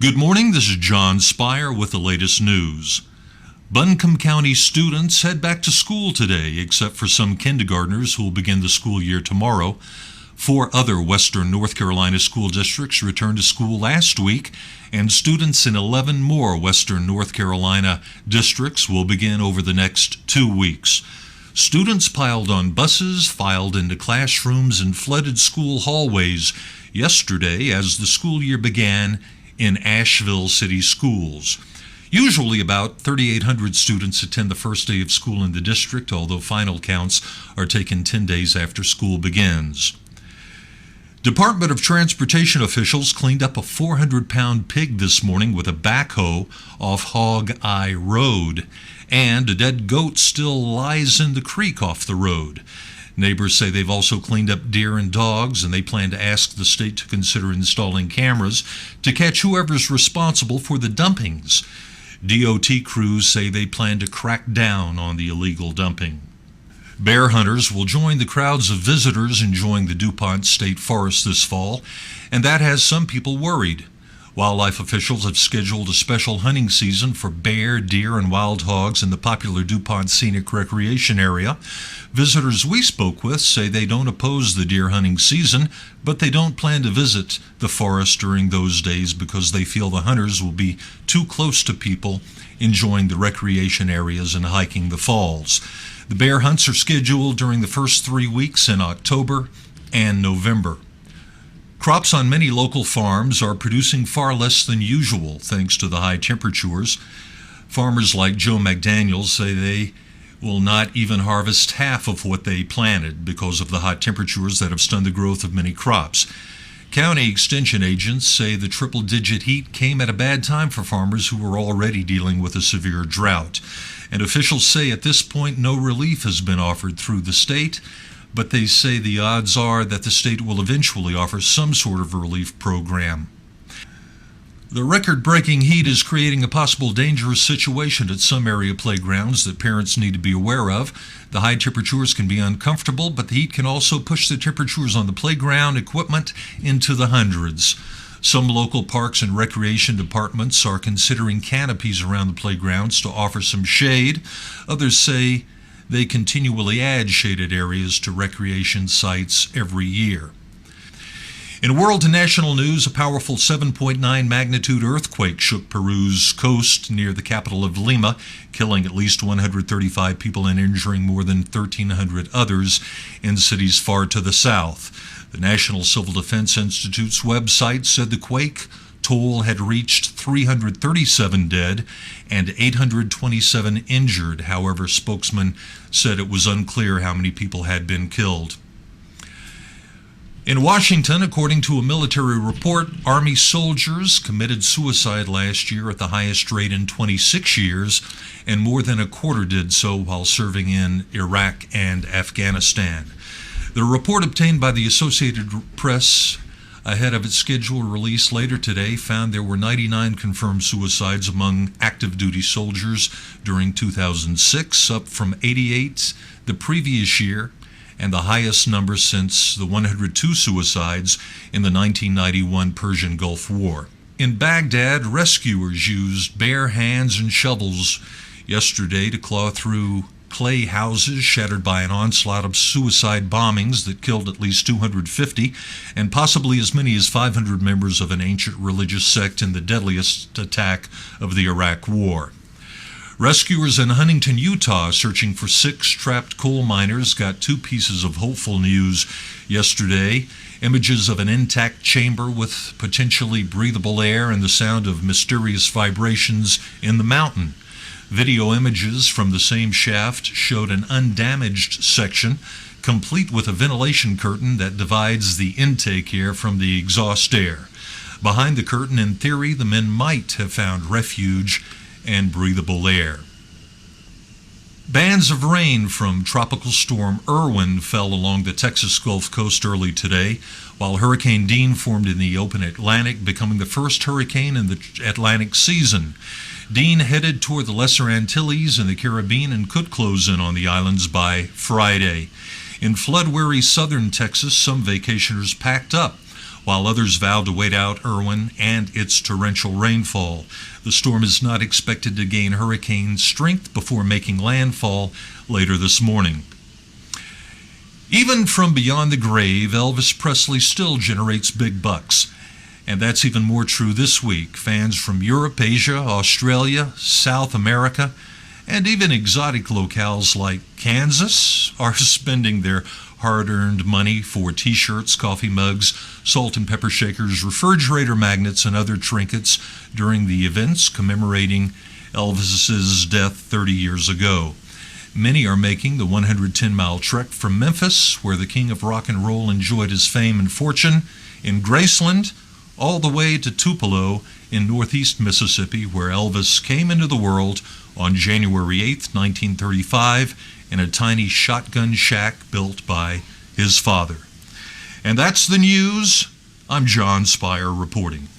Good morning, this is John Spire with the latest news. Buncombe County students head back to school today, except for some kindergartners who will begin the school year tomorrow. 4 other western North Carolina school districts returned to school last week, and students in 11 more western North Carolina districts will begin over the next 2 weeks. Students piled on buses, filed into classrooms, and flooded school hallways yesterday as the school year began in Asheville City Schools. Usually about 3,800 students attend the first day of school in the district, although final counts are taken 10 days after school begins. Department of Transportation officials cleaned up a 400-pound pig this morning with a backhoe off Hog Eye Road, and a dead goat still lies in the creek off the road. Neighbors say they've also cleaned up deer and dogs, and they plan to ask the state to consider installing cameras to catch whoever's responsible for the dumpings. DOT crews say they plan to crack down on the illegal dumping. Bear hunters will join the crowds of visitors enjoying the DuPont State Forest this fall, and that has some people worried. Wildlife officials have scheduled a special hunting season for bear, deer, and wild hogs in the popular DuPont Scenic Recreation Area. Visitors we spoke with say they don't oppose the deer hunting season, but they don't plan to visit the forest during those days because they feel the hunters will be too close to people enjoying the recreation areas and hiking the falls. The bear hunts are scheduled during the first 3 weeks in October and November. Crops on many local farms are producing far less than usual thanks to the high temperatures. Farmers like Joe McDaniels say they will not even harvest half of what they planted because of the hot temperatures that have stunned the growth of many crops. County extension agents say the triple-digit heat came at a bad time for farmers who were already dealing with a severe drought. And officials say at this point no relief has been offered through the state, but they say the odds are that the state will eventually offer some sort of relief program. The record-breaking heat is creating a possible dangerous situation at some area playgrounds that parents need to be aware of. The high temperatures can be uncomfortable, but the heat can also push the temperatures on the playground equipment into the hundreds. Some local parks and recreation departments are considering canopies around the playgrounds to offer some shade. Others say they continually add shaded areas to recreation sites every year. In world and national news, a powerful 7.9 magnitude earthquake shook Peru's coast near the capital of Lima, killing at least 135 people and injuring more than 1,300 others in cities far to the south. The National Civil Defense Institute's website said the quake toll had reached 337 dead and 827 injured. However, spokesman said it was unclear how many people had been killed. In Washington, according to a military report, Army soldiers committed suicide last year at the highest rate in 26 years, and more than a quarter did so while serving in Iraq and Afghanistan. The report obtained by the Associated Press ahead of its scheduled release later today found there were 99 confirmed suicides among active duty soldiers during 2006, up from 88 the previous year, and the highest number since the 102 suicides in the 1991 Persian Gulf War. In Baghdad, rescuers used bare hands and shovels yesterday to claw through clay houses shattered by an onslaught of suicide bombings that killed at least 250 and possibly as many as 500 members of an ancient religious sect in the deadliest attack of the Iraq War. Rescuers in Huntington, Utah, searching for 6 trapped coal miners, got 2 pieces of hopeful news yesterday. Images of an intact chamber with potentially breathable air and the sound of mysterious vibrations in the mountain. Video images from the same shaft showed an undamaged section, complete with a ventilation curtain that divides the intake air from the exhaust air. Behind the curtain, in theory, the men might have found refuge and breathable air. Bands of rain from Tropical Storm Irwin fell along the Texas Gulf Coast early today, while Hurricane Dean formed in the open Atlantic, becoming the first hurricane in the Atlantic season. Dean headed toward the Lesser Antilles and the Caribbean and could close in on the islands by Friday. In flood-weary southern Texas, some vacationers packed up. while others vowed to wait out Irwin and its torrential rainfall. The storm is not expected to gain hurricane strength before making landfall later this morning. Even from beyond the grave, Elvis Presley still generates big bucks. And that's even more true this week. Fans from Europe, Asia, Australia, South America, and even exotic locales like Kansas are spending their hard-earned money for t-shirts, coffee mugs, salt and pepper shakers, refrigerator magnets, and other trinkets during the events commemorating Elvis's death 30 years ago. Many are making the 110-mile trek from Memphis, where the king of rock and roll enjoyed his fame and fortune, in Graceland, all the way to Tupelo in northeast Mississippi, where Elvis came into the world on January 8, 1935, in a tiny shotgun shack built by his father. And that's the news. I'm John Spire reporting.